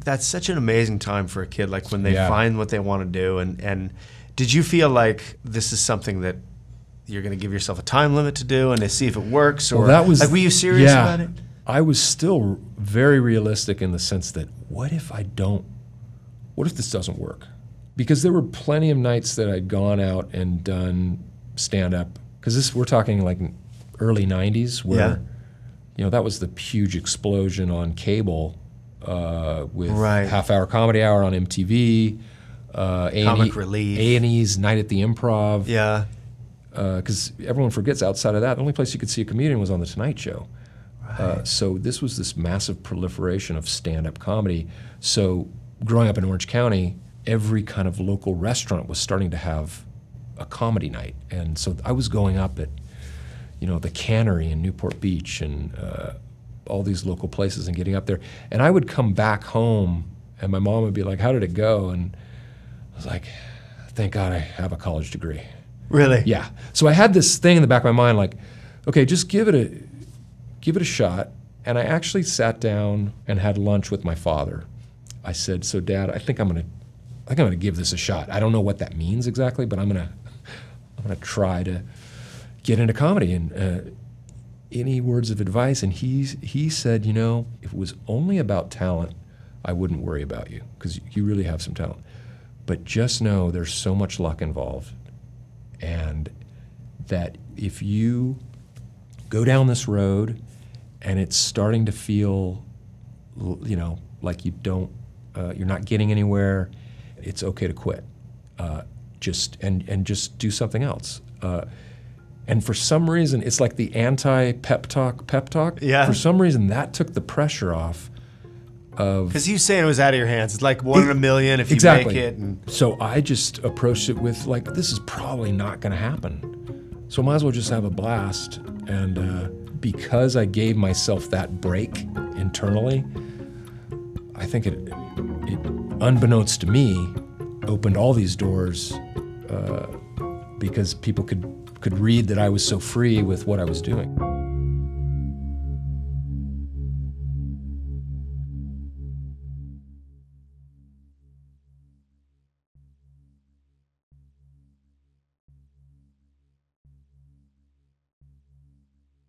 that's such an amazing time for a kid, like when they find what they want to do. And did you feel like this is something that you're going to give yourself a time limit to do and to see if it works? Or that was, like, were you serious about it? I was still very realistic in the sense that what if this doesn't work? Because there were plenty of nights that I'd gone out and done stand-up, because we're talking like early 90s where, you know, that was the huge explosion on cable with half-hour comedy hour on MTV, Comic Relief, A&E's Night at the Improv. Yeah. Because everyone forgets, outside of that, the only place you could see a comedian was on The Tonight Show. So this was this massive proliferation of stand-up comedy. So growing up in Orange County, every kind of local restaurant was starting to have a comedy night. And so I was going up at, you know, the Cannery in Newport Beach and all these local places and getting up there. And I would come back home and my mom would be like, how did it go? And I was like, thank God I have a college degree. Really? Yeah. So I had this thing in the back of my mind like, okay, just give it a shot. And I actually sat down and had lunch with my father. I said, so Dad, I think I'm gonna give this a shot. I don't know what that means exactly, but I'm gonna try to get into comedy. And any words of advice? And he said, you know, if it was only about talent, I wouldn't worry about you, because you really have some talent. But just know there's so much luck involved, and that if you go down this road and it's starting to feel, you know, like you're not getting anywhere, it's okay to quit. Just do something else. And for some reason, it's like the anti-pep talk. Yeah. For some reason, that took the pressure off of... Because you saying it was out of your hands. It's like 1 in a million if you make it. And so I just approached it with like, this is probably not going to happen. So I might as well just have a blast. And because I gave myself that break internally, I think it unbeknownst to me, opened all these doors because people could read that I was so free with what I was doing.